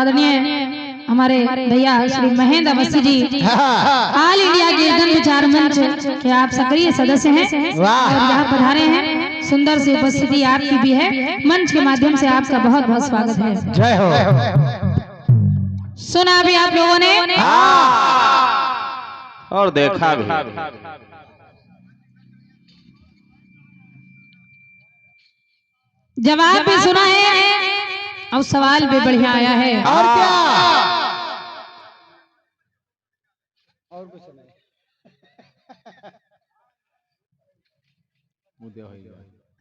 आदरणीय हमारे भैया श्री महेंद्र अवस्थी जी ऑल इंडिया कीर्तन विचार मंच के आप सक्रिय सदस्य हैं और यहाँ पधारे हैं। सुंदर सी उपस्थिति आपकी भी है। मंच के माध्यम से आपका बहुत बहुत स्वागत है। जय हो। सुना भी आप लोगों ने और देखा भी, जवाब भी सुना है और सवाल भी बढ़िया आया है। और क्या, और कुछ नहीं।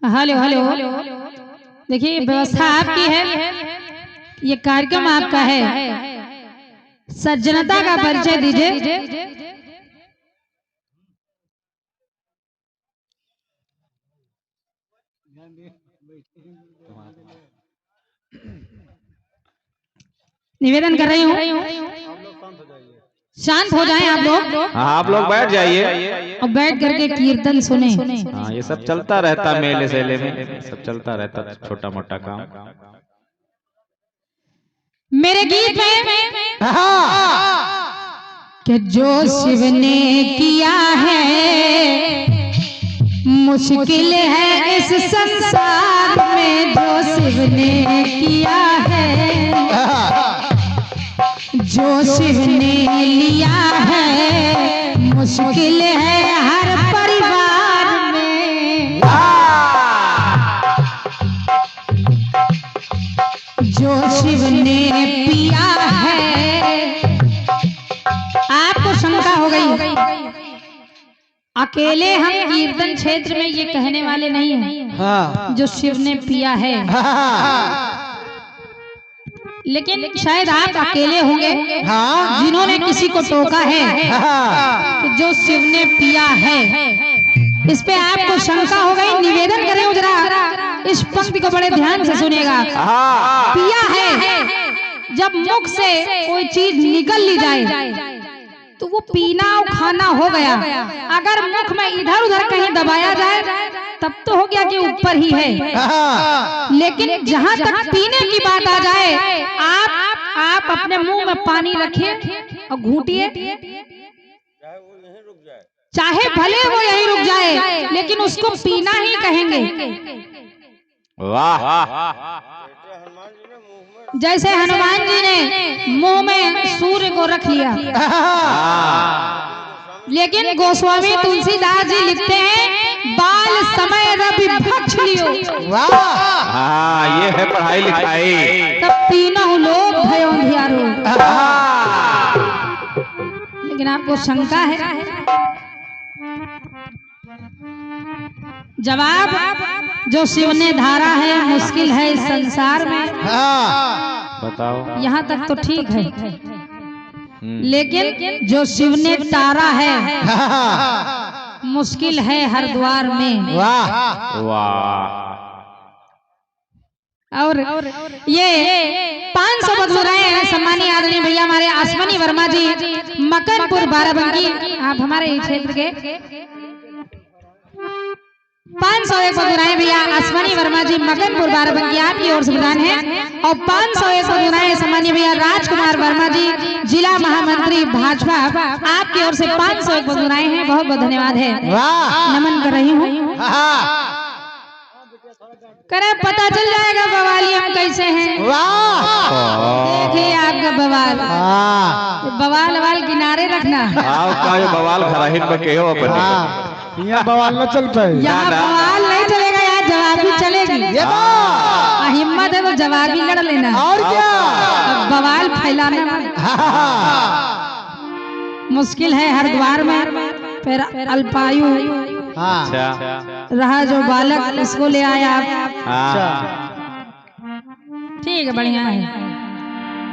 हेलो हेलो, देखिए व्यवस्था आपकी है, ये कार्यक्रम आपका है। सज्जनता का परिचय दीजिए। निवेदन कर रही हूँ, शांत हो जाएं आप लोग। हाँ आप लोग बैठ जाइए और बैठ करके कीर्तन सुने। हाँ ये सब चलता रहता मेले सेले में, सब चलता रहता छोटा मोटा काम। मेरे गीत में कि जो शिव ने किया है मुश्किल है इस संसार में, जो शिव ने किया है, जो शिव ने लिया है मुश्किल है हर परिवार में। जो शिव ने पिया है, आपको शंका हो गई, अकेले हम कीर्तन क्षेत्र में ये कहने वाले नहीं हैं जो शिव ने पिया है, लेकिन शायद आप अकेले होंगे जिन्होंने किसी को टोका है कि जो शिव ने पिया है। इस पे आपको शंका हो गई। निवेदन करें जरा इस पंक्ति को बड़े ध्यान से सुनिएगा। पिया है, जब मुख से कोई चीज निकल ली जाए तो वो पीना और खाना हो गया। अगर मुख में इधर उधर कहीं दबाया जाए तब तो हो गया कि ऊपर ही है, लेकिन जहां तक पीने की बात आ जाए, आप अपने मुंह में पानी रखिए और घूटिए, चाहे भले वो यहीं रुक जाए, लेकिन उसको पीना ही कहेंगे। वाह, जैसे हनुमान जी ने मुंह में सूर्य को रख लिया, लेकिन गोस्वामी तुलसीदास जी लिखते हैं बाल समय रवि भक्ष लियो। हाँ ये है पढ़ाई लिखाई। तब तीनों लोग भयो धियारो। लेकिन आपको शंका है, जवाब जो शिव ने धारा है मुश्किल है इस संसार में। बताओ, यहाँ तक तो ठीक है, लेकिन जो शिव ने तारा है मुश्किल है हर द्वार में। वाह वाह। और ये 500 बदलुराए सम्मानीय आदरणीय भैया हमारे आसमानी वर्मा जी मकनपुर बाराबंकी, आप हमारे ही क्षेत्र के 501 बदलुराए भैया आसमानी वर्मा जी मकनपुर बाराबंकी आपकी ओर से प्रदान है। और 501 बदलुराए सम्मानीय भैया राजकुमार वर्मा जी जिला महामंत्री भाजपा आपकी ओर से 501 बदलुराए हैं। बहुत बहुत धन्यवाद है, नमन कर रही हूँ। करे पता चल जाएगा बवाली हम कैसे हैं। देखिए आपका बवाल, बवाल किनारे रखना। आपका ये बवाल खराहिन में के हो अपने। यहाँ बवाल न चल पाए, यहाँ बवाल नहीं चलेगा, यहाँ जवाब भी चलेगी। हिम्मत है तो जवाब भी लड़ लेना। और क्या, बवाल फैलाना मुश्किल है हर द्वार में। फिर अल्पायु रहा जो बालक, इसको ले आया आप। ठीक है, बढ़िया है,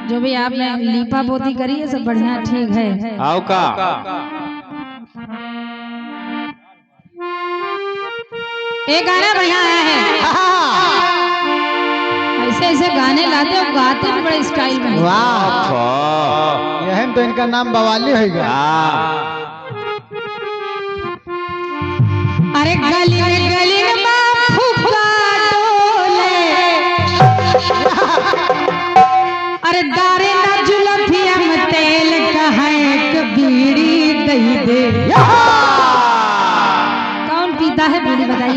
जो भी आपने लीपा पोती करी है सब बढ़िया ठीक है। आओ का एक गाना बढ़िया आया है, ऐसे ऐसे गाने लाते और गाते भी बड़े स्टाइल में। वाह, यही तो इनका नाम बवाली होगा। अरे गली में फुफा डोले, अरे दारे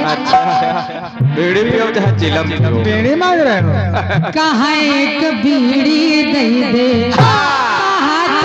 अच्छा बीड़ी पियो चाहे चिलम पियो। बीड़ी मांग रहे हो? कहाँ एक बीड़ी दई दे हाथ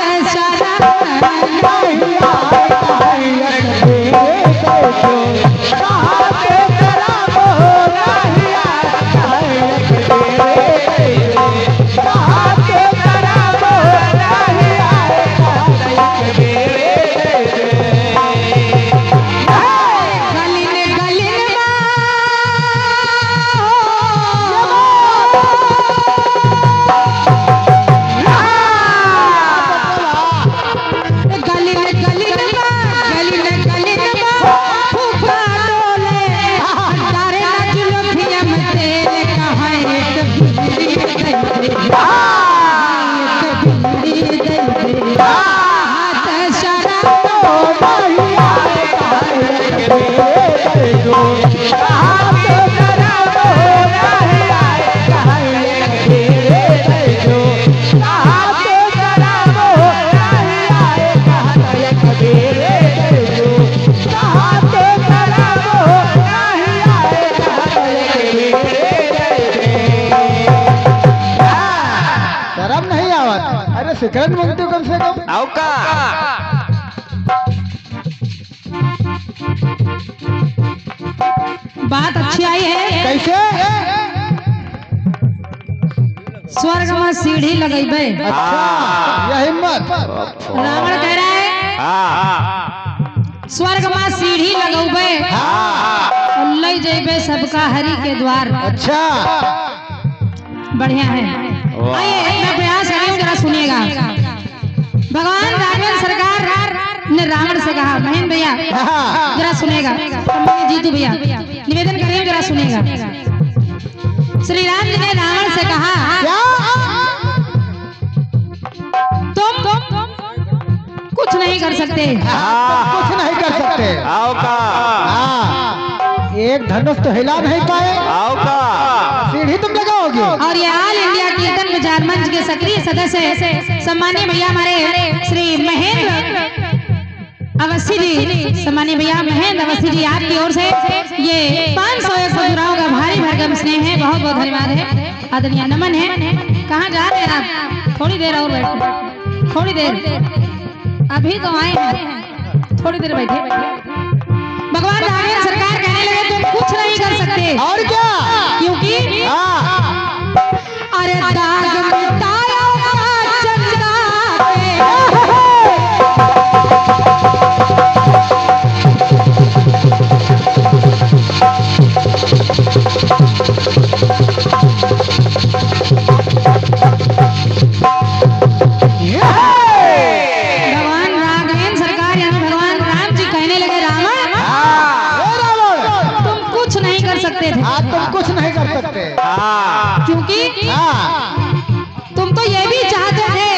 सिगरेट मांगते हो कम से कम? आओ का बात अच्छी आई है। कैसे? स्वर्ग में सीढ़ी लगेबे। अच्छा यह हिम्मत रावण कह रहा है स्वर्ग में सीढ़ी लगेबे और ले जेबे सबका हरि के द्वार। अच्छा बढ़िया है। आइए मैं प्रयास कर रही हूँ, जरा सुनिएगा। भगवान राघवेंद्र सरकार ने रावण से कहा, महेंद्र भैया जरा सुनेगा, जीतू भैया निवेदन कर रही हूँ, जरा सुनेगा। श्री राम जी ने रावण से कहा तुम कुछ नहीं कर सकते। कुछ नहीं कर सकते। आओ का एक धनुष तो हिला नहीं पाए। आओ का सीढ़ी तुम लगाओगे। और ये ऑल इंडिया कीर्तन विचार मंच के सक्रिय सदस्य सम्मानीय भैया हमारे श्री महेंद्र अवस्थी जी, सम्मानीय भैया महेंद्र अवस्थी जी, आपकी ओर से ये 501 मजदूरों का भारी भरकम स्नेह है। बहुत बहुत धन्यवाद है, आदरणीय नमन है। कहाँ जा रहे हैं आप? थोड़ी देर और बैठो, थोड़ी देर, अभी तो आए हैं, थोड़ी देर बैठे। भगवान राघवेंद्र सरकार कहने लगे तुम कुछ नहीं कर सकते। और क्या? क्योंकि अरे दाग मिटाया चंदा भगवान राघवेंद्र सरकार यानी भगवान राम जी कहने लगे रावण तुम कुछ नहीं कर सकते थे। तुम कुछ नहीं कर सकते क्योंकि तुम तो ये भी चाहते थे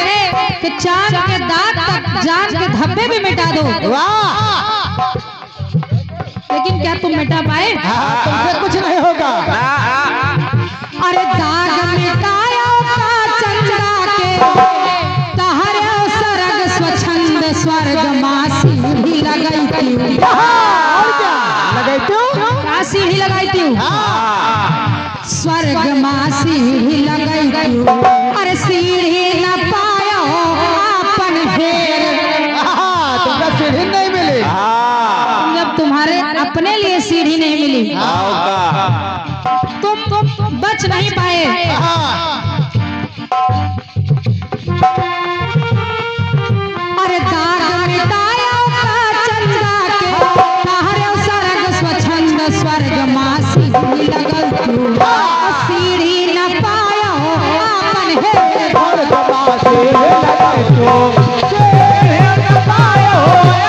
कि चांद के दाग तक जान के धब्बे भी मिटा दो। लेकिन क्या तुम मिटा पाए? तुमसे कुछ नहीं होगा। अरे दाग मिटाया चंदा के तहरे सरग स्वच्छंद स्वर्ग मासी भी लगाई थी। और क्या लगाई तू? का सीढ़ी लगाई थी? स्वर्ग मासी भी लगाई थी। अरे सीढ़ी न पायो अपन फेर। तुमको सीढ़ी नहीं मिली। जब तुम्हारे अपने लिए सीढ़ी नहीं मिली आओ का तुम बच नहीं पाए। अरे दाग मिटाया चंदा के तहरे सरग स्वच्छंद स्वर्ग मासी भी लगल तू। सीढ़ी न पायो अपन हे स्वर्ग मासी लगाई तू। सीढ़ी न पायो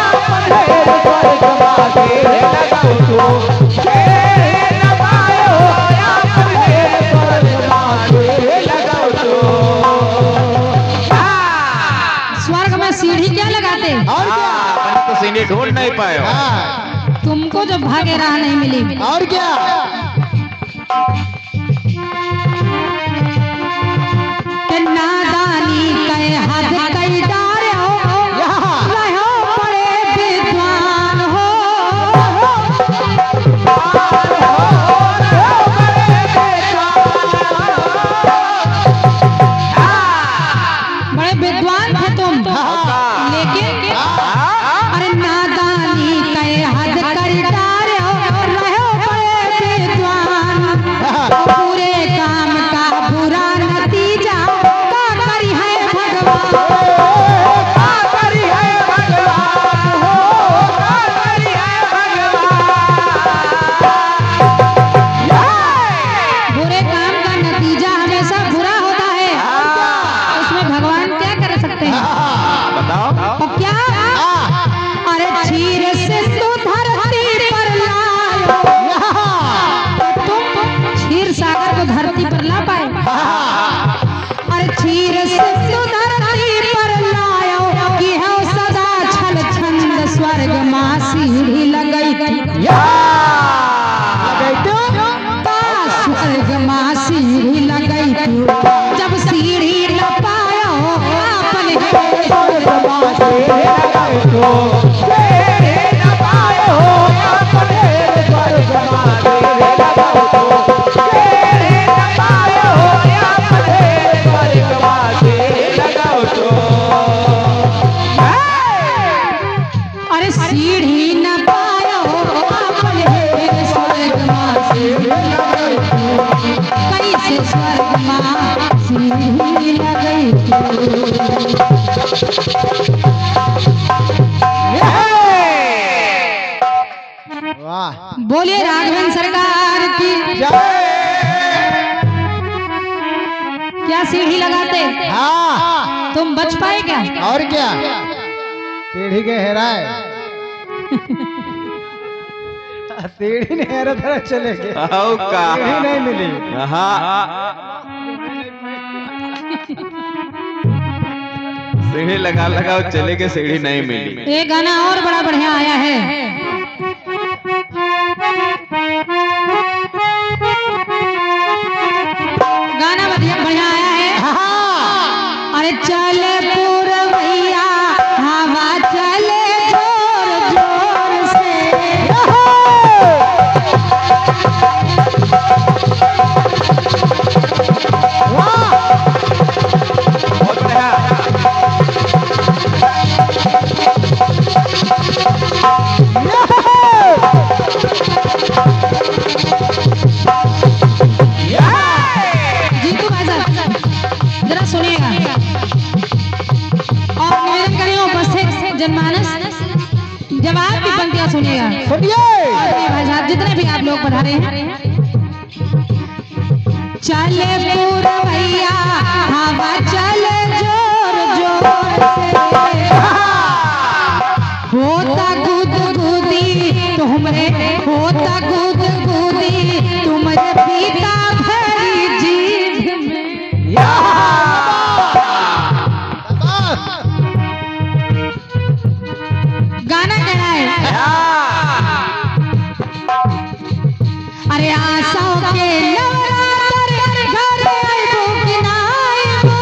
अपन हे स्वर्ग मासी लगाई तू। सीढ़ी न पायो अपन हे स्वर्ग मासी लगाई तू। स्वर्ग में सीढ़ी क्या लगाते? और क्या? अपन तो सीढ़ी ढूंढ नहीं पाए। तुमको जो भागे राह नहीं मिली। और क्या? कि नादानी कहे हद कई डारे हो रहो बड़े विद्वान हो। गई थी स्वर्ग माँ सीढ़ी लगई थी जब सीढ़ी न पायो आपन अरे सीढ़ी न पायो आपन स्वर्ग माँ कैसे स्वर्ग माँ सीढ़ी लगई थी। बोलिए राघवन सरकार की क्या सीढ़ी लगाते तुम बच पाए क्या? और क्या सीढ़ी के हेराए सीढ़ी ने हेरा तरह चले गए आओ का सीढ़ी नहीं मिली सीढ़ी लगा चले के सीढ़ी नहीं मिली। ये गाना और बड़ा बढ़िया आया है। गाना बढ़िया आया है। अरे चले पुरवैया हवा चले जोर जोर से बहुत बढ़िया। जीतू भाई साहब जरा सुनिएगा और निवेदन करें उपस्थित जनमानस जवाब की पंक्तियां सुनिएगा। सुनिए भाई साहब जितने भी आप लोग पढ़ा रहे हैं। चले पुरवैया हवा चले जोर जोर से होता गुदगुदी तुमरे होता गुदगुदी तुमरे पीता भरी जीभ में गाना कह रहा है। अरे आशाओं के नवरात्र घर आइबो कि ना आइबो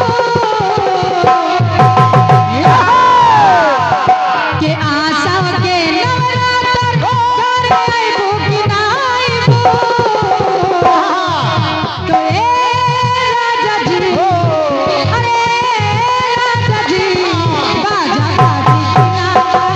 के आशाओं के नवरात्र घर आइबो कि ना आइबो तो राजा जी अरे राजा जी बाजा बाजी कि ना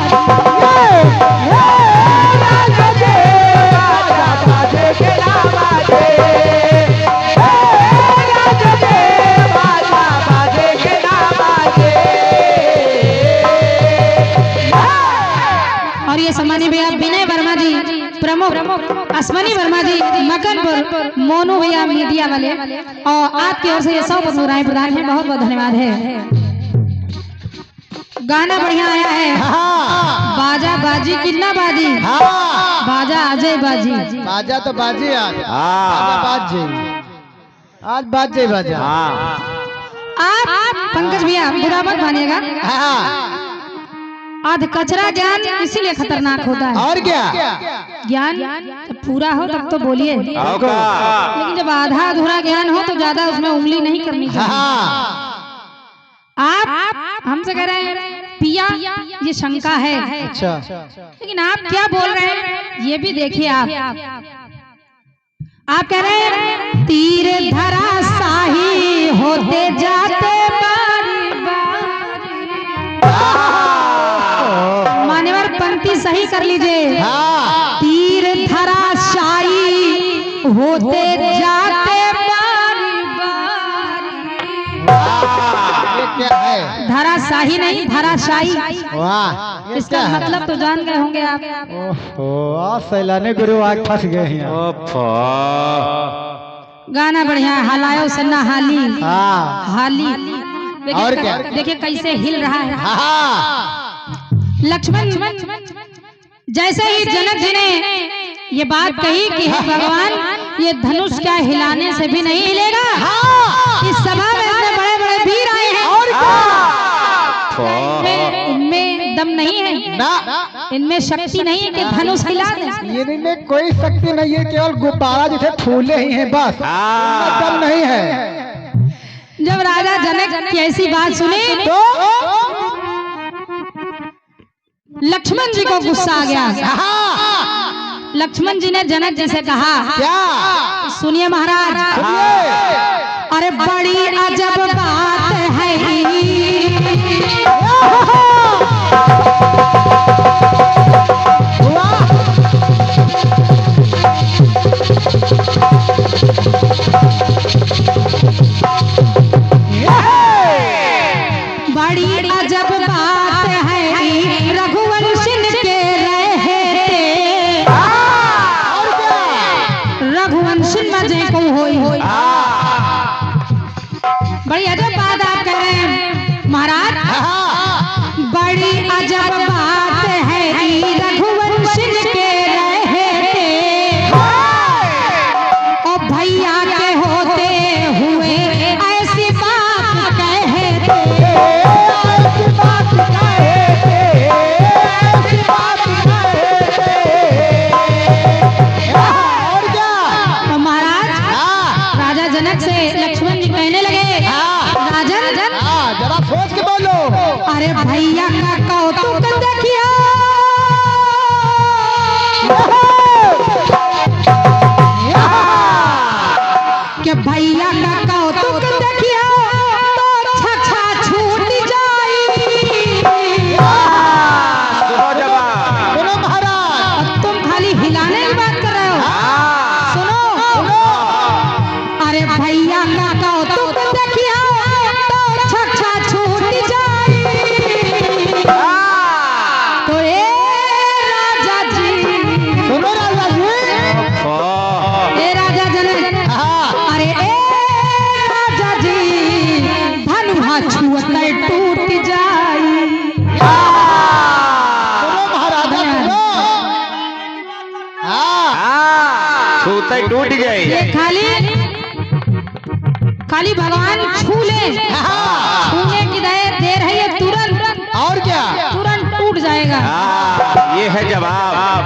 और ये सम्मानीय भैया विनय वर्मा जी प्रमुख अश्वनी वर्मा जी मकनपुर मोनू भैया मीडिया वाले और आपकी ओर से ये 100 मुद्राएं प्रदान है। बहुत बहुत धन्यवाद है। गाना बढ़िया आया है। बाजा बाजी किन्ना बाजी बाजा अजय बाजी बाजा तो बाजी आज बाजे बाजा आप पंकज भैया बुरा मत मानिएगा। आध कचरा ज्ञान इसीलिए खतरनाक होता है। और क्या ज्ञान जब पूरा हो तब तो बोलिए, आओ का लेकिन जब आधा अधूरा ज्ञान हो तो ज्यादा उसमें उंगली नहीं करनी चाहिए। आप हमसे कह रहे हैं पिया ये शंका है, अच्छा लेकिन आप क्या बोल रहे हैं ये भी देखिए। आप कह रहे हैं तीर धरा शाही होते जाते बारी बारी। मान्यवर पंक्ति सही कर लीजिए। तीर धरा शाही होते जाते बारी बारी। क्या है धराशाही नहीं धराशाही। वाह इसका मतलब तो जान गए होंगे आप। ओहो सैलानी गुरु आज फंस गए हैं। गाना बढ़िया हालायो सन्ना हाली हाली। और क्या देखिए कैसे हिल रहा है। लक्ष्मण जैसे ही जनक जी ने ये बात कही कि हे भगवान ये धनुष क्या हिलाने से भी नहीं हिलेगा। इस सभा में इतने बड़े बड़े वीर आए हैं, इनमें दम नहीं है, ना इनमें शक्ति नहीं है कि धनुष हिला दे। इनमें कोई शक्ति नहीं है, केवल गुब्बारा जो थे फूले ही हैं बस, इनमें दम नहीं है। जब राजा जनक की ऐसी बात सुनी तो लक्ष्मण जी को गुस्सा आ गया। लक्ष्मण जी ने जनक जी से कहा, क्या सुनिए महाराज, अरे बड़ी अजब बात है, बड़ी अजब बात है, रघुवंशन के रहे थे, रघुवंशन मजे को होई। बड़ी अजब बात आप कह रहे हैं महाराज, बड़ी अजब बात है, रघुवंशन के रहे थे, और भैया के होते हुए ऐसी बात कहते। तो महाराज राजा जनक से लक्ष्मण जी कहने लगे, राजन जरा सोच के बोलो। अरे भैया का कौतुक देखियो, कि भैया का कौतुक देखियो तो छछा छूट जाई। सुनो महाराज, तुम खाली हिलाने की बात कर रहे हो, सुनो। अरे भैया का कौतुक देखियो तो छछा छूट जाई। तो ए राजा जी, सुनो राजा जी, ए राजा जनक, अरे ए राजा जी, धनुहा छुअते टूट जाई। सुनो महाराजा, सुनो। छूते टूट गई। ये खाली भगवान छू ले, छूने की देर है, ये तुरंत और क्या, तुरंत टूट जाएगा। ये है जवाब।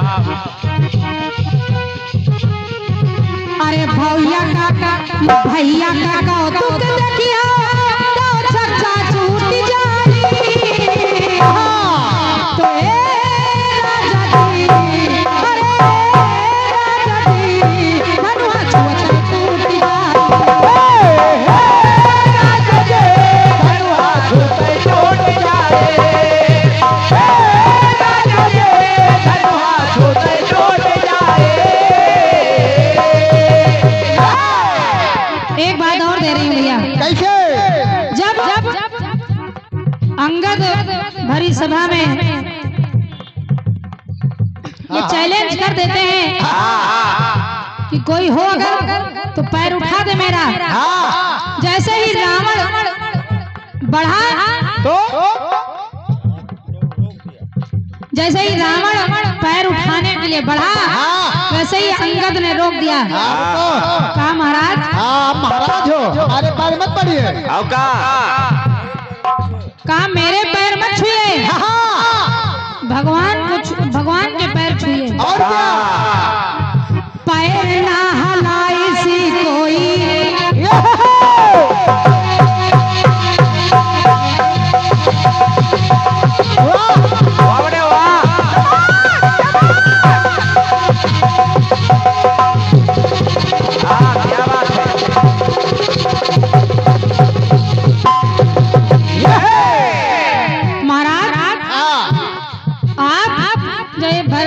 अरे भैया का कौतुक देखियो तो छछा छूट जाई। तो ए राजा जी, अरे राजा जी, धनुहा छुअते टूट एक बात और दे रही हूँ भैया, कैसे? जब अंगद भरी सभा में ये चैलेंज कर देते हैं कि कोई हो अगर तो पैर उठा दे मेरा। जैसे ही रावण बढ़ा, तो जैसे ही रावण पैर उठाने के लिए बढ़ा, वैसे ही अंगद ने रोक दिया। कहा महाराज, महाराज हो, हमारे पैर मत पड़िए। कहा मेरे पैर मत छुए, भगवान के पैर छुए। और क्या, पैर ना हलाई सी कोई,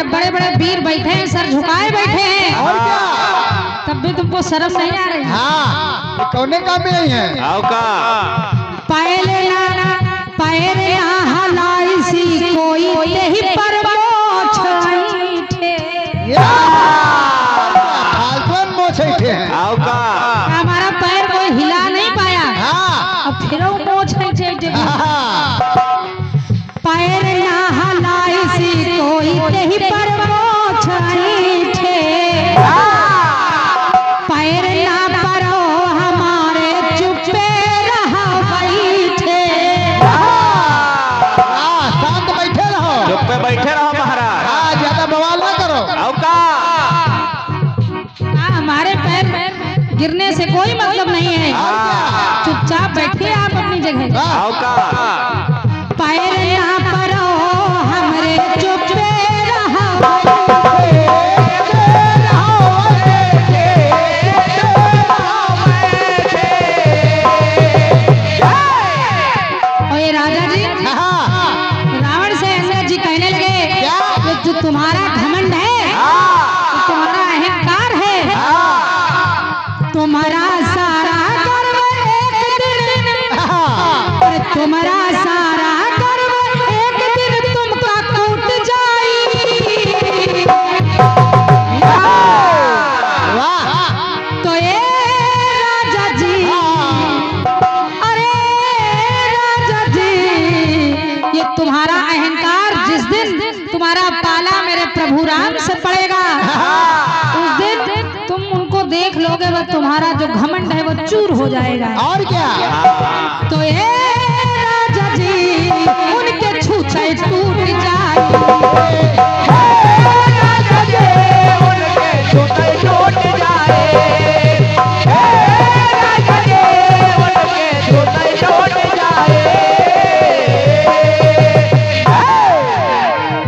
बड़े बड़े वीर बैठे हैं, सर झुकाए बैठे हैं, और क्या, तब भी तुमको शर्म नहीं आ रही। ये कौने काम में आई है? पहले पैर हलाई सी कोई, यही पर मोछ ऐठे। फालतू मोछ ऐठे हैं। हमारा पैर कोई हिला नहीं पाया, अब फिर वो मोछ ऐठे। पैर ना हलाई सी कोई, यही पर मोछ ऐठे। पैर ना परो हमारे, चुप्पे रहा बैठे। शांत बैठे रहो। हमारे पैर गिरने से कोई मतलब नहीं है। चुपचाप बैठिए आप अपनी जगह। पैर यहाँ पर हो हमरे चुप रहो। और ये राजा जी रावण से अंगद जी कहने लगे कि जो तुम्हारा घमंड है, तुम्हारा अहंकार है, तुम्हारा सारा गर्व एक दिन, और तुम्हारा सारा गर्व एक दिन तुमका टूट जाई। तो ये राजा जी, अरे राजा जी, ये तुम्हारा अहंकार जिस दिन तुम्हारा पाला मेरे प्रभु राम से पड़ेगा, उस दिन तुम उनको देख लोगे, वो तुम्हारा जो घमंड है वो चूर हो जाएगा। और क्या? तो ये राजा जी उनके छूछे टूट जाए। राजा जी उनके छूछे टूट जाए। राजा जी उनके छूछे टूट जाए।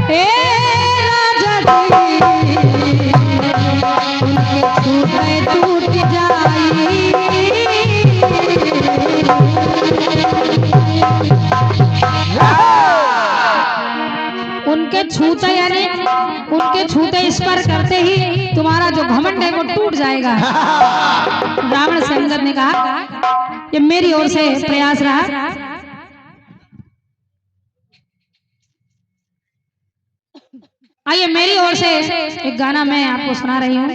हे राजा जी उनके छूछे टूट जाए। उनके छूते यानी उनके छूते स्पर्श करते ही तुम्हारा जो घमंड है वो टूट जाएगा। रावण से अंगद ने कहा ये मेरी ओर से प्रयास रहा। आइए मेरी ओर से एक गाना मैं आपको सुना रही हूँ।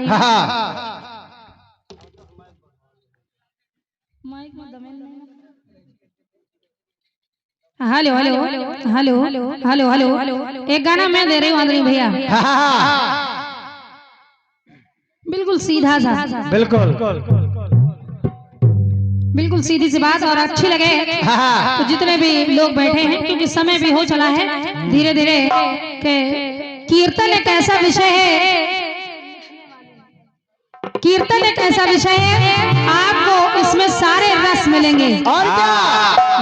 Hello hello hello hello hello, एक गाना मैं दे रही हूँ आदरणीय भैया, बिल्कुल सीधा सा, बिल्कुल सीधी सी बात और अच्छी लगे तो जितने भी लोग बैठे हैं, क्योंकि समय भी हो चला है धीरे धीरे के कीर्तन एक ऐसा विषय है, कीर्तन एक ऐसा विषय है आपको इसमें सारे रस मिलेंगे। और क्या?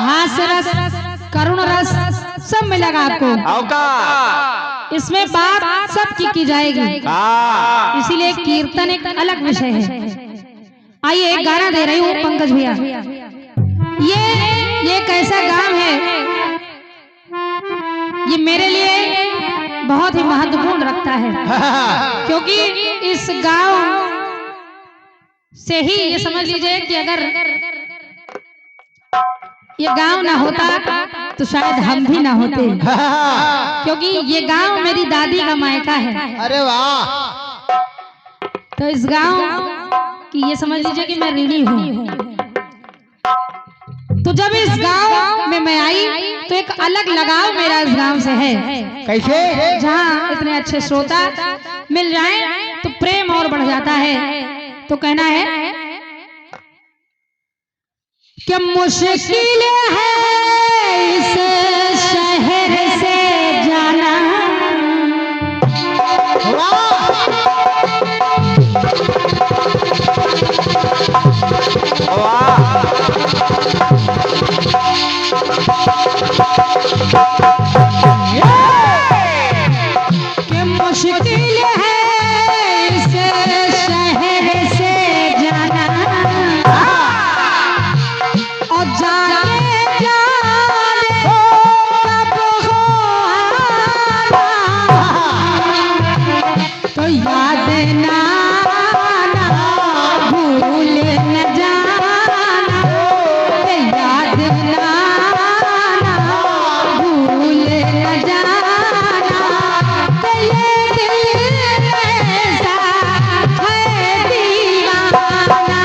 हास्य रस, करुण रस सब मिलेगा आपको। इसमें बात सबकी की जाएगी, इसीलिए कीर्तन एक अलग विषय है। आइए एक गाना दे रही हूँ पंकज भैया। ये एक ऐसा गाँव है, ये मेरे लिए बहुत ही महत्वपूर्ण रखता है, क्योंकि इस गांव से ही ये समझ लीजिए कि अगर ये गांव ना होता तो शायद हम भी ना होते, क्योंकि ये गांव मेरी दादी का मायका है। अरे वाह! तो इस गांव की ये समझ लीजिए कि मैं ऋणी हूँ। तो जब इस गांव में मैं आई तो एक अलग लगाव मेरा इस गांव से है। कैसे? जहाँ इतने अच्छे श्रोता मिल जाएं तो प्रेम और बढ़ जाता है। तो कहना है कि मुश्किल है इस शहर से जाना, कि मुश्किल है इस शहर से जाना, और जाने जाने कब हो आना, तो याद ना आना, भूल न जाना, याद ना आना, भूल न जाना, ये दिल ऐसा है दीवाना।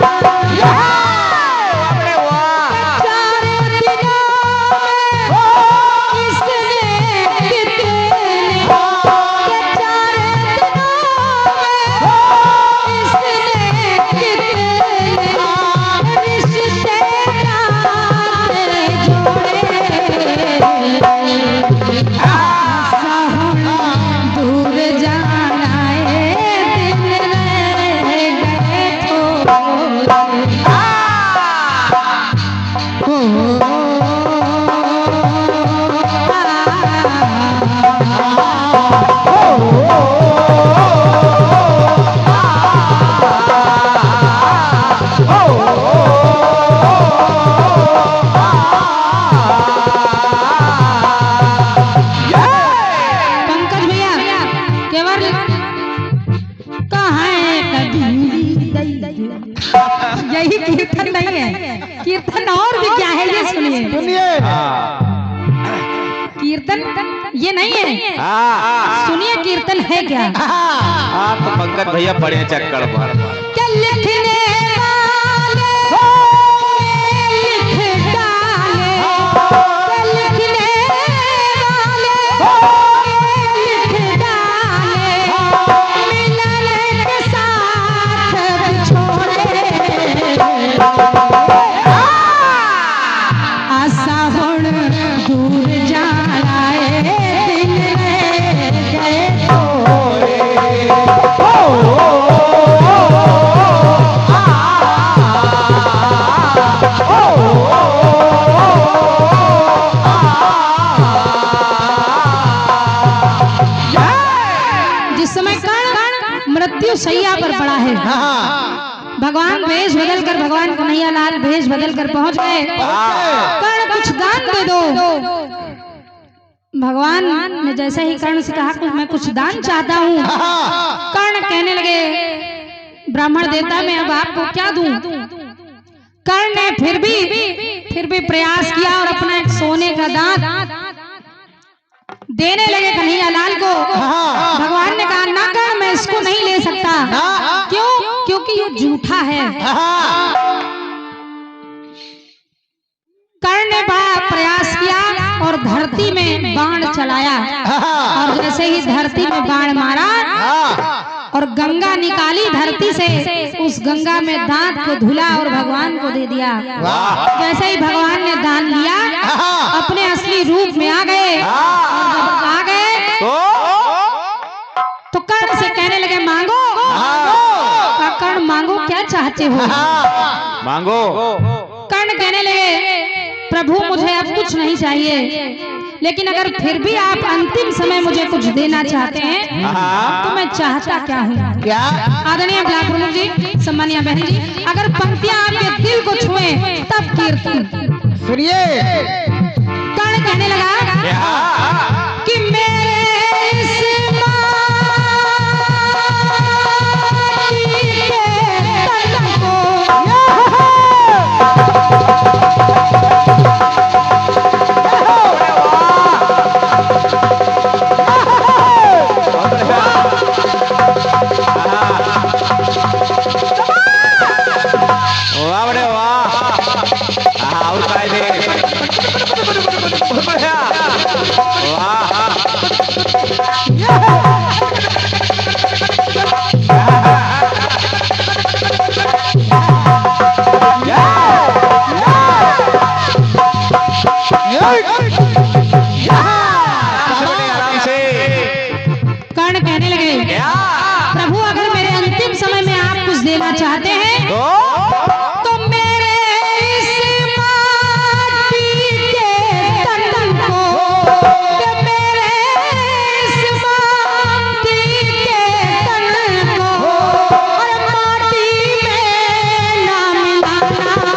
यही कीर्तन नहीं है, कीर्तन और भी क्या है ये सुनिए। सुनिए। कीर्तन ये नहीं है, सुनिए कीर्तन है क्या। तो पंकज भैया बड़े चक्कर पर क्या लिखने वाले लिख डाले, क्या लिखने वाले लिख डाले, मिलन के साथ छोड़े आशा हुण दूर जा आए, दिन में गए जिस समय कर्ण मृत्यु शैया पर पड़ा है, भगवान भेष बदल कर, भगवान कन्हैया लाल भेष बदल कर पहुंच गए। कर्ण कुछ दान दे दो। भगवान ने जैसे ही कर्ण से कहा कुछ मैं कुछ दान चाहता हूँ, कर्ण कहने लगे ब्राह्मण देवता मैं अब आपको क्या दूं। कर्ण ने फिर भी प्रयास किया और अपना एक सोने का दांत देने लगे कन्हैया लाल को। भगवान ने कहा ना कर्ण मैं इसको नहीं ले सकता। क्यों? क्योंकि ये जूठा है। कर्ण ने प्रयास किया और धरती में बाण चलाया, और जैसे ही धरती में बाण मारा और गंगा निकाली धरती से, उस गंगा में दांत को धुला और भगवान को दे दिया। जैसे ही भगवान ने दान लिया अपने असली रूप में आ गए। आ गए तो कर्ण से कहने लगे मांगो। कर्ण मांगो क्या चाहते हो? मांगो। कर्ण कहने लगे प्रभु मुझे अब कुछ नहीं चाहिए, लेकिन अगर फिर भी आप अंतिम समय मुझे कुछ देना चाहते हैं तो मैं चाहता क्या हूँ। क्या? आदरणीय ब्लॉक प्रमुख जी, सम्मानीय बहन जी, अगर पंक्तियां आपके दिल को छुए तब कीर्तन सुनिए। कर्ण कहने लगा कि मेरे इस माटी के तन को कर्ण कहने लगे प्रभु अगर मेरे अंतिम समय में आप कुछ देना चाहते हैं तो मेरे इस माटी के तन को, मेरे इस माटी के तन को और माटी में ना मिलाना।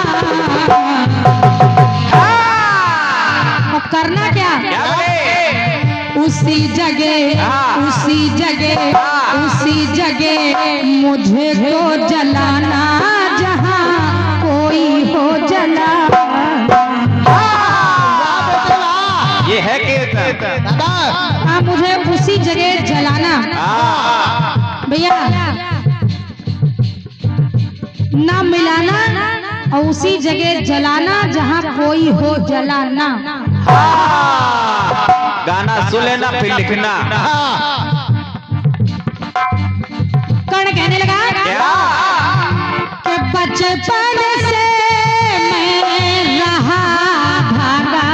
अब करना क्या? उसी जगह मुझे तो जलाना जहाँ कोई हो जला। ये है कीर्तन। हाँ मुझे उसी जगह जलाना भैया, ना मिलाना और उसी जगह जलाना जहाँ कोई हो जलाना। गाना सुन लेना फिर लिखना। कर्ण कहने लगा कि बचपन से मैं रहा भागा,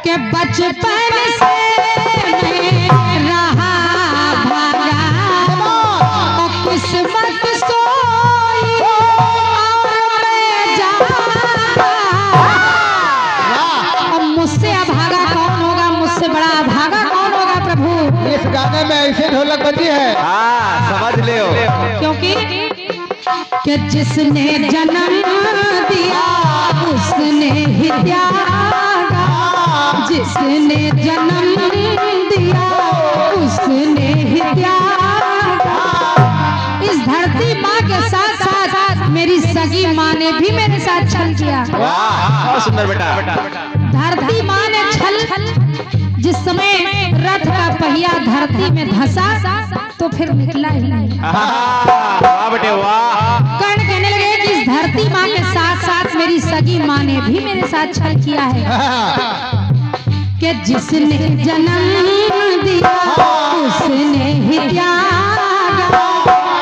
के बचपन से मैं रहा भागा, और किस्मत सोई और मैं जागा। अब मुझसे अभागा कौन होगा, मुझसे बड़ा अभागा कौन होगा प्रभु। इस गाने में ऐसे ढोलक बजी है। समझ ले। क्योंकि कि जिसने जन्म दिया उसने ही त्यागा, जिसने जन्म दिया उसने ही त्यागा। इस धरती माँ के साथ साथ मेरी सगी माँ ने भी मेरे साथ छल किया। वाह बहुत सुंदर बेटा। धरती माँ ने छल, जिस समय रथ का पहिया धरती में धंसा तो फिर निकला ही नहीं। वाह बेटे वाह। कर्ण कहने लगे कि इस धरती माँ के साथ साथ मेरी सगी माँ ने भी मेरे साथ छल किया है कि जिसने जन्म दिया उसने ही त्यागा,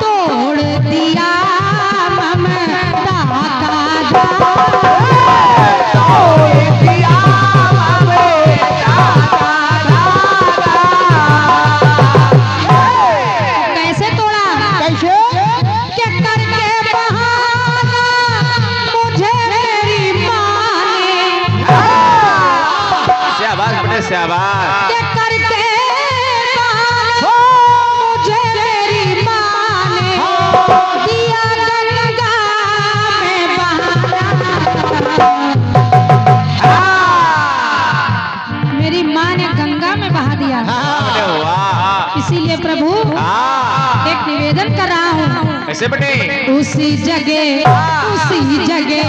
तोड़ दिया ममता का जाल। कैसे तोड़ा? कैसे? कि करके बहाना मुझे मेरी माँ ने, शाबाश बेटे शाबाश। कि करके बहाना मुझे मेरी माँ ने दिया गंगा में बहाना। मेरी माँ ने गंगा में बहा दिया। बेटे वाह। इसीलिए प्रभु एक निवेदन कर रहा हूँ, कैसे बेटे? उसी जगह उसी जगह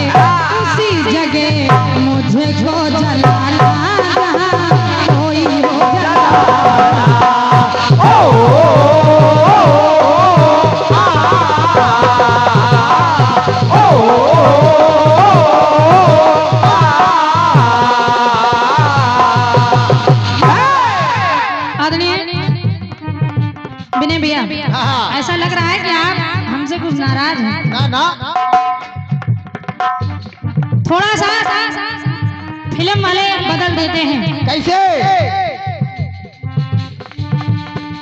उसी जगह मुझे को जलाना, कोई हो जलाना। आदरणीय विनय भैया, हाँ। ऐसा लग रहा है कि आप हमसे कुछ नाराज हैं। ना ना थोड़ा सा फिल्म वाले बदल देते हैं। कैसे?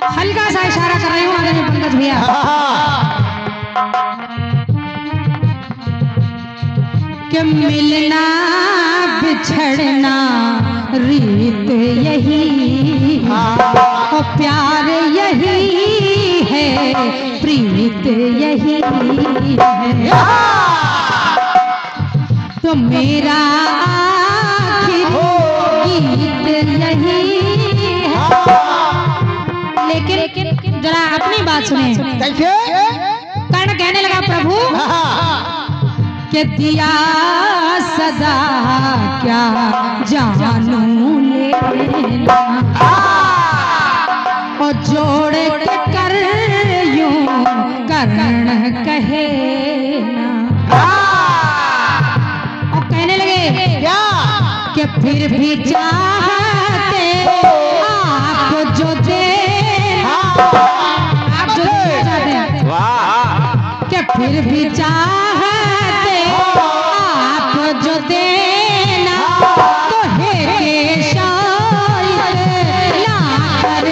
हल्का सा इशारा कर रही हूँ आदरणीय पंकज भैया। कि मिलना बिछड़ना रीत यही और प्यार यही है, प्रीत यही है। तो मेरा आखिरी गीत यही है। लेकिन जरा अपनी बात सुने। कैसे? कर्ण कहने लगा प्रभु कि दिया सदा क्या जानू लेना, और जोड़ के कर यूं कर्ण कहे ना। और कहने लगे क्या? कि फिर भी चाहते आप जो देना, आप जो देना चाहते हैं, वाह। कि फिर भी चाहते आप जो देना, तो हे के शायद ला कर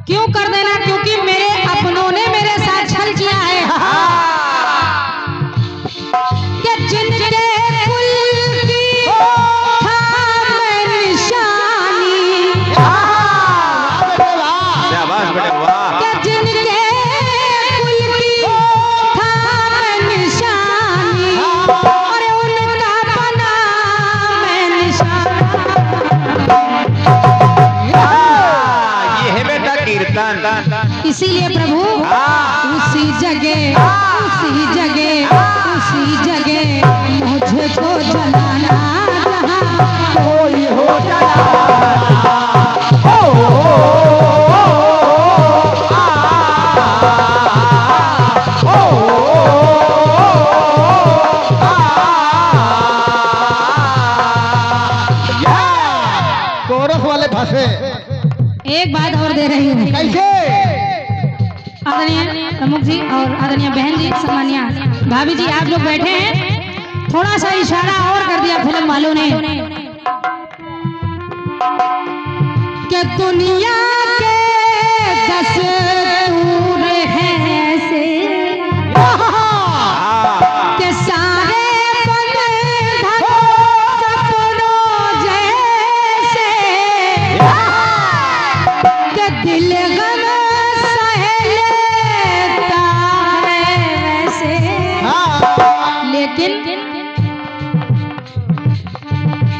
क्यों कर देना? क्योंकि मेरे अपनों ने मेरे साथ छल किया है। कि जिनके कुल की थाम निशानी, शाबाश बेटे वाह। कि जिनके कुल की थाम निशानी, और उनका बना मैं निशाना। ये है बेटा कीर्तन। इसीलिए प्रभु उसी जगह उसी जगह उसी जगह मुझे को जलाना, जहाँ कोई हो कोरस वाले भाषे। एक बात और दे रही हूँ। कैसे? आदरणीय प्रमुख जी और आदरणीय बहन जी, सम्मानिया भाभी जी, आप लोग बैठे हैं, थोड़ा सा इशारा और कर दिया फिल्म वालों ने कि दुनिया के दस्तूर हैं ऐसे कि सारे बंधन सपनों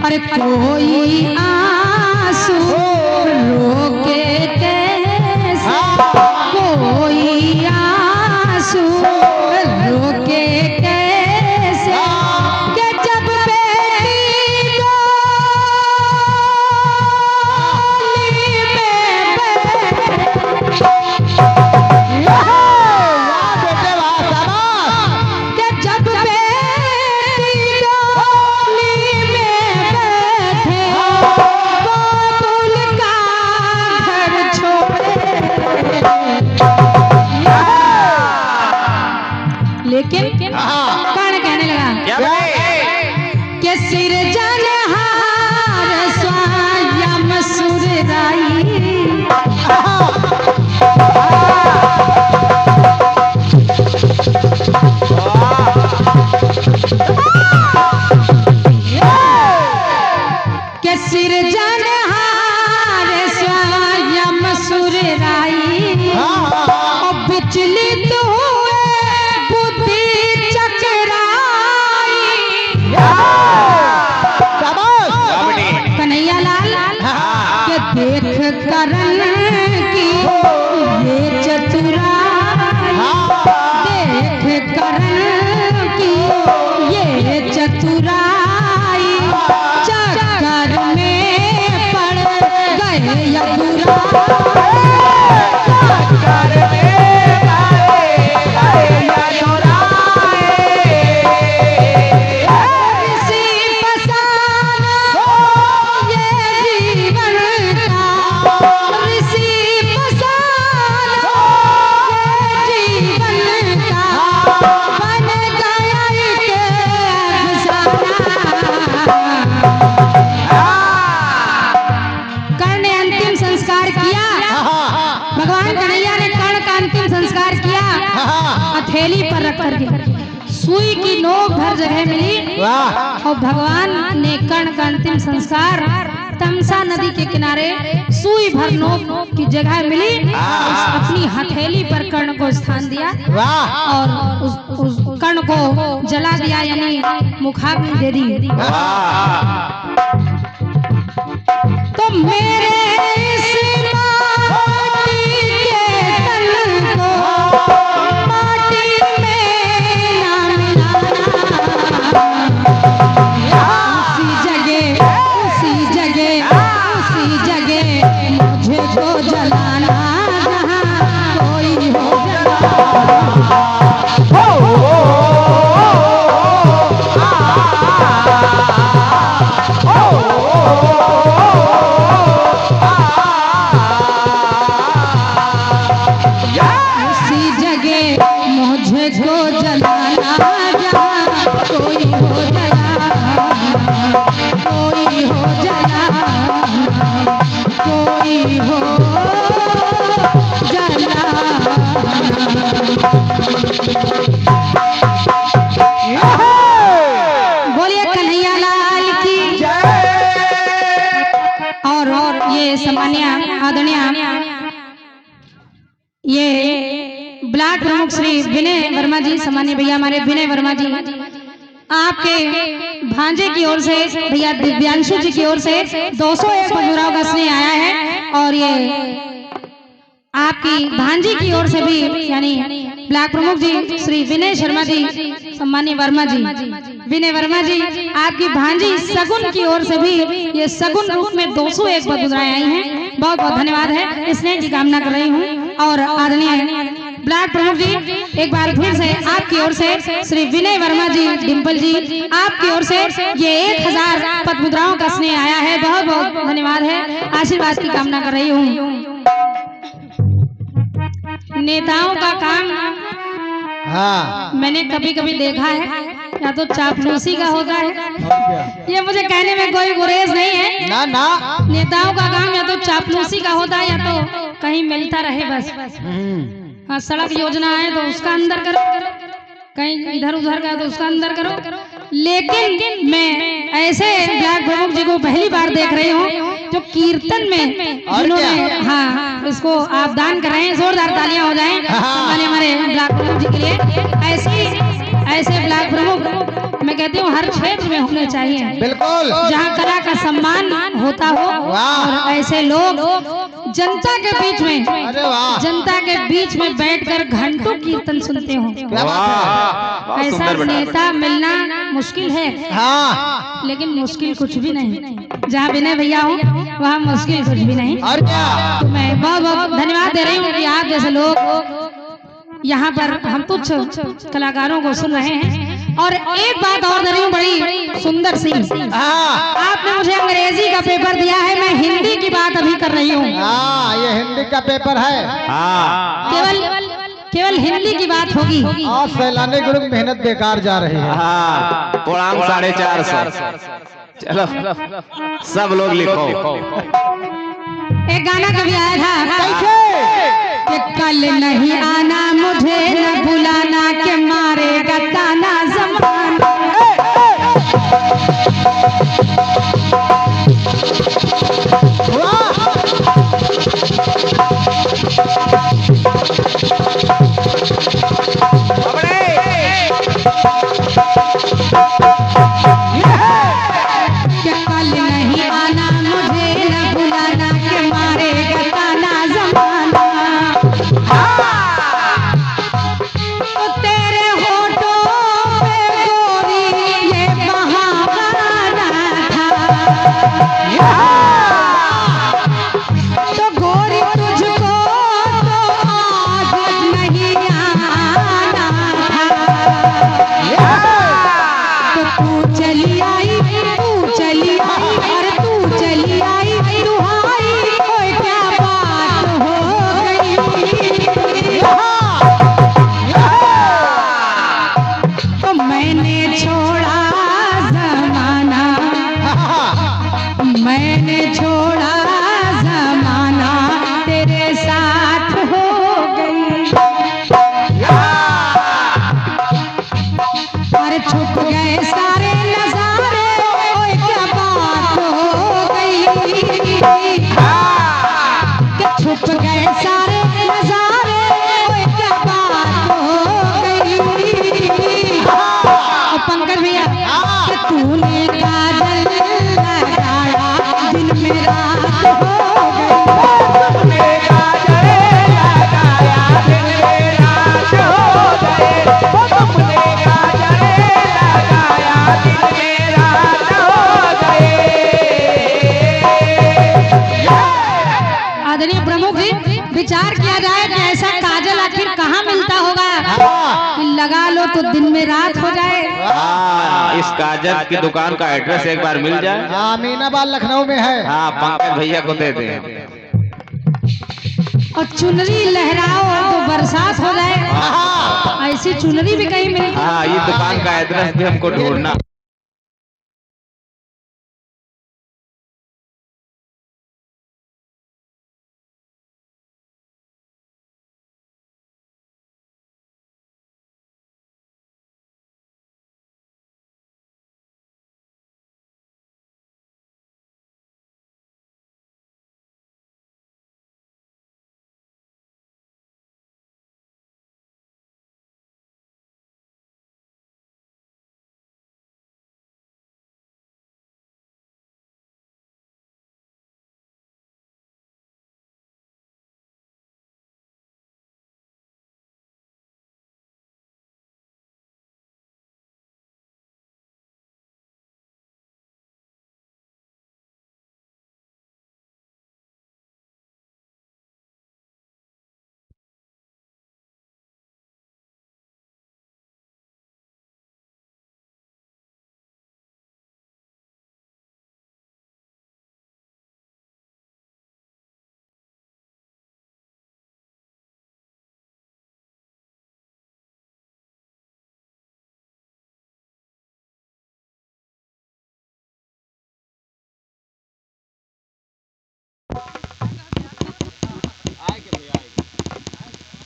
अरे कोई आंसू रोके कैसे, कोई आंसू रोके कैसे, कि जब बेटी डोली में कि जब बेटी डोली में बैठे, बाबुल का घर छोड़े। लेकिन कर्ण कहने लगा कि सिर जनहार स्वयं सुरराई, के सिर जनहार स्वयं सुरराई, और विचलित हुए बुद्धि चकराई। कन्हैया लाल के देख करण की ये चतुराई, देख करण की ये चतुराई, चक्कर में पड़ गए यदुराई। हथेली पर रख करके सुई की नोक हर जगह मिली, और भगवान ने कर्ण का अंतिम संस्कार तमसा नदी के किनारे सुई भर नोक की जगह मिली, अपनी हथेली पर कर्ण को स्थान दिया और उस कर्ण को जला दिया, यानी मुखाग्नि दे दी। तो मेरे इस माटी के तन को माटी में ना मिलाना, उसी जगह मुझे को जलाना, कोई हो जलाना। उसी जगह मुझे को जलाना, जहाँ कोई हो जलाना, कोई हो जलाना, कोई हो जलाना। बोलिए कन्हैया लाल की। और ये सम्मान्य आदरणीय ये ब्लॉक प्रमुख श्री विनय वर्मा जी, सम्मान्य भैया हमारे विनय वर्मा जी, आपके भांजे की ओर से भैया दिव्यांशु जी की ओर से 201 मजदूरों का स्नेह आया है, और ये आपकी भांजी की ओर से भी, यानी ब्लॉक प्रमुख जी श्री विनय शर्मा जी, सम्मान्य वर्मा जी, विनय वर्मा जी, आपकी भांजी सगुन की ओर से भी ये सगुन रूप में 201 मजदूराएं आई हैं। बहुत बहुत धन्यवाद है, स्नेह की कामना कर रही हूँ। और आदरणीय ब्लॉक प्रमुख जी एक बार फिर से आपकी ओर से श्री विनय वर्मा जी, डिम्पल जी, आपकी ओर से ये 1000 पद मुद्राओं का स्नेह आया है। बहुत बहुत धन्यवाद है, आशीर्वाद की कामना कर रही हूँ। नेताओं का काम मैंने कभी कभी देखा है, या तो चापलूसी का होता है, ये मुझे कहने में कोई गुरेज नहीं है ना ना, नेताओं का काम या तो चापलूसी का होता है, या तो कहीं मिलता रहे बस। हाँ, सड़क योजना है तो उसका अंदर करो, कहीं इधर उधर का तो उसका अंदर करो। लेकिन मैं ऐसे ब्लॉक प्रमुख जी को पहली बार देख रही हूँ जो कीर्तन में जिन्होंने, हाँ, इसको आप दान कर रहे हैं, जोरदार तालियां हो जाएं हमारे ब्लॉक प्रमुख जी के लिए। ऐसे ब्लॉक प्रमुख मैं कहती हूँ हर क्षेत्र में होने चाहिए, बिल्कुल, जहाँ कला का सम्मान होता हो। और ऐसे लोग जनता के बीच में, अरे वाह, जनता के बीच में बैठकर घंटों कीर्तन सुनते हो, क्या बात है। ऐसा नेता मिलना मुश्किल है। हाँ, लेकिन मुश्किल कुछ भी नहीं, जहाँ विनय भैया हो वहाँ मुश्किल कुछ भी नहीं। और क्या, तो मैं बहुत बहुत धन्यवाद दे रही हूँ कि आप जैसे लोग यहाँ पर हम तुच्छ कलाकारों को सुन रहे हैं। और एक बात और दे रही हूँ बड़ी सुंदर सी, हाँ, आपने मुझे अंग्रेजी का पेपर दिया है, मैं हिंदी की बात अभी कर रही हूँ। हाँ, ये हिंदी का पेपर है। हाँ केवल हिंदी की बात होगी। आज सैलानी गुरु की मेहनत बेकार जा रही है। हाँ, पूर्णांक 450। चलो सब लोग लिखो। एक गाना कभी आया था, कैसे? कि कल नहीं आना मुझे न बुलाना, के मारेगा ताना ज़माना। मैंने छोड़ा ज़माना, तेरे साथ हो गई। अरे छुप गए सारे नजारे, ओए क्या बात हो गई। कि छुप गए सारे नजारे, ओए क्या बात हो गई। और पंकज भैया, कि तूने काजल लगाया, दिन में रात हो गई। तुमने काजल लगाया, दिन में रात हो गए। तुमने काजल लगाया, दिन में रात हो गए। आदरणीय प्रमुख जी, विचार किया जाए कि ऐसा काजल आखिर कहाँ मिलता होगा कि लगा लो तो दिन में रात हो जाए। इस काजल की दुकान का एड्रेस एक बार मिल जाए। अमीनाबाद लखनऊ में है। हाँ, पंकज भैया को दे दें। और चुनरी लहराओ तो बरसात हो जाए, ऐसी चुनरी भी कहीं मिलती। हाँ, ये दुकान का एड्रेस भी हमको ढूंढना।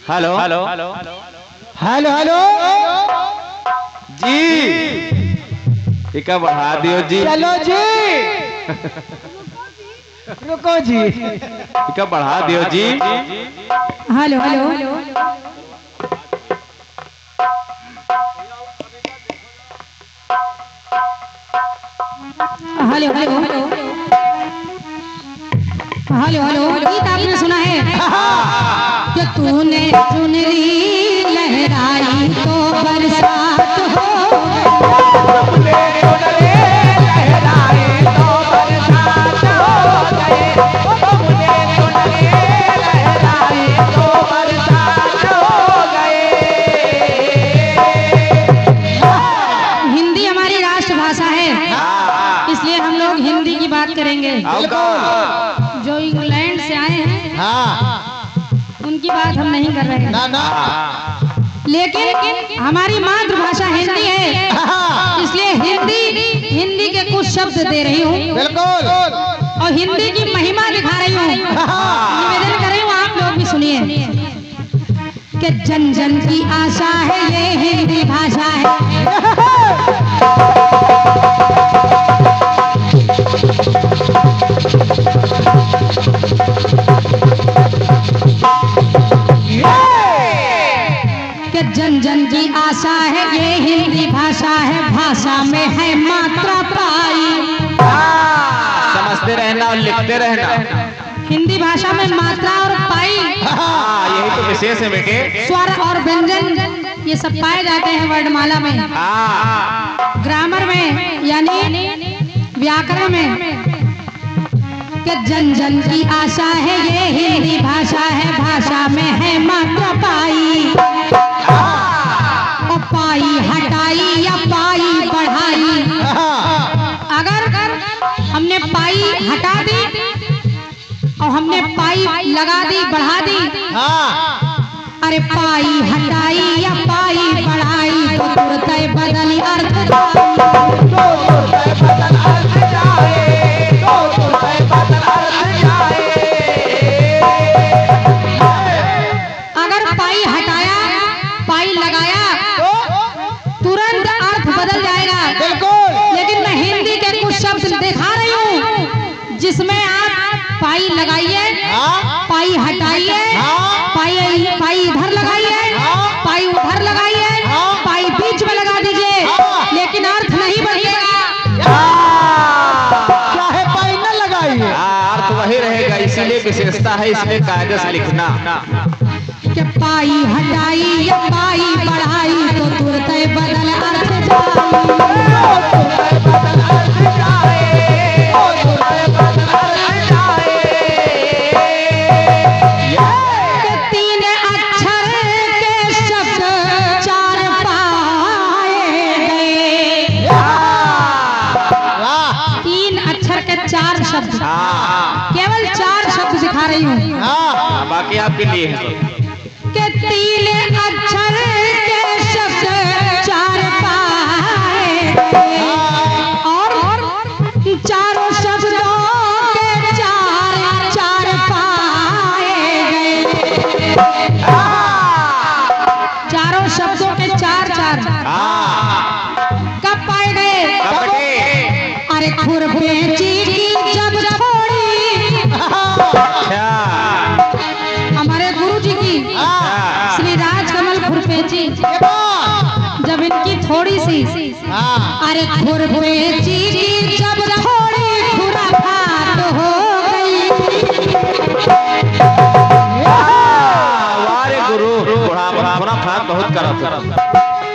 हेलो हेलो हेलो हेलो जी, टिका बढ़ा दियो जी। चलो जी, रुको जी, टिका बढ़ा दियो जी। Hello hello hello hello hello hello, गीत आपने सुना है कि तूने चुनरी लहराई तो बरसात हो तुमने चुनरी लहराई तो बरसात हो गए, तुमने चुनरी लहराई तो बरसात हो गए। हिंदी हमारी राष्ट्रभाषा है, इसलिए हम लोग हिंदी की बात करेंगे। जो इंग्लैंड से आए हैं उनकी बात हम नहीं कर रहे हैं, लेकिन हमारी मातृभाषा हिंदी है, इसलिए हिंदी के कुछ शब्द दे रही हूँ और हिंदी की महिमा दिखा रही हूँ। निवेदन कर रही हूँ, आप लोग भी सुनिए कि जन जन की आशा है ये हिंदी भाषा है। कि जन जन की आशा है ये हिंदी भाषा है, भाषा में है मात्रा पाई। समझते रहना और लिखते रहना। हिंदी भाषा में मात्रा और पाई, यही तो विशेष है बेटे। स्वर और व्यंजन ये सब पाए जाते हैं वर्णमाला में, ग्रामर में यानी व्याकरण में। कि जन जन की आशा है ये हिंदी भाषा है, भाषा में है मात्रा पाई। और पाई हटाई या पाई बढ़ाई, अगर हमने पाई हटा दी और हमने पाई लगा दी बढ़ा दी, अरे पाई हटाई या पाई बढ़ाई तो तुरंत बदल अर्थ अगर पाई हटाया पाई लगाया तुरंत अर्थ बदल जाएगा। लेकिन मैं हिंदी के कुछ शब्द दिखा रही हूँ जिसमें आप पाई लगाइए, पाई हटाइए, पाई इधर लगाइए, पाई उधर लगाइए, पाई बीच में लगा दीजिए, लेकिन अर्थ नहीं बदलेगा। चाहे पाई न लगाइए, अर्थ वही रहेगा। इसीलिए विशेषता है इसमें कायदे से लिखना। कि पाई हटाई या पाई बढ़ाई तो तुरंत बदल अर्थ तीन अक्षर के शब्द चार पाए गए। तीन अक्षर के चार शब्द, केवल चार शब्द दिखा रही हूँ। बाकी आपके लिए है। के तीन अक्षर के शब्द चार पाए और चारों शब्दों के चार चार पाए गए। चारों शब्दों के चार चार कब पाए गए? अरे खुरपेची की जब थोड़ी, हमारे गुरुजी की श्री राजकमल खुरपेची, जब इनकी थोड़ी सी अरे खुरपेची की जब थोड़ी खुराफात हो गई। हमारे गुरु खुराफात बहुत करत।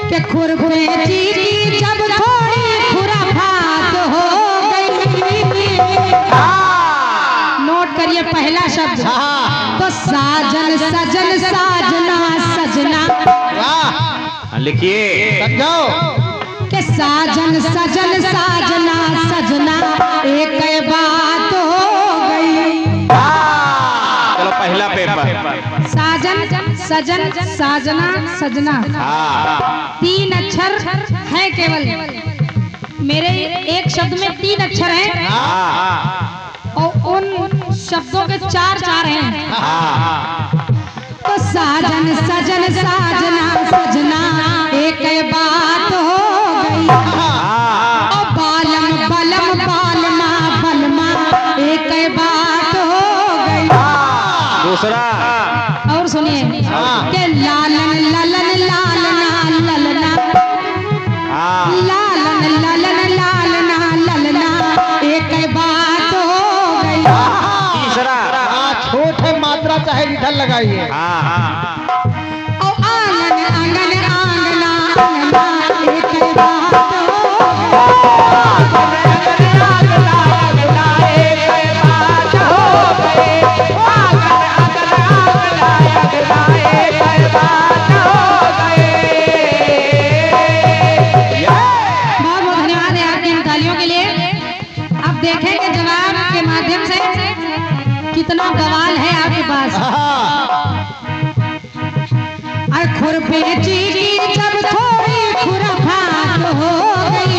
कि खुरपेची की जब थोड़ी खुराफात हो गई। नोट करिए पहला शब्द तो साजन सजन साजना सजना, लिखिए कि साजन सजन साजना सजना एक बात हो गई। चलो पहला पेपर। साजन सजन साजना सजना तीन अक्षर है केवल, मेरे एक शब्द में तीन अक्षर हैं और उन शब्दों के चार चार हैं। तो साजन सजन साजना सजना एक बात हो गई। और बालम बलम बालमा बलमा एक बात हो गई। दूसरा और सुनिए कि लालन ललन लालना ललना, लालन ललन लालना ललना लगाइए। हाँ हाँ ओ आंगन आंगन आंगना आंगना एक बात हो बहुत बहुत धन्यवाद है आपकी इन तालियों के लिए। अब देखेंगे जवाब के माध्यम से कितना बवाल है आपके पास। खुरपेची की जब थोड़ी खुराफात हो गई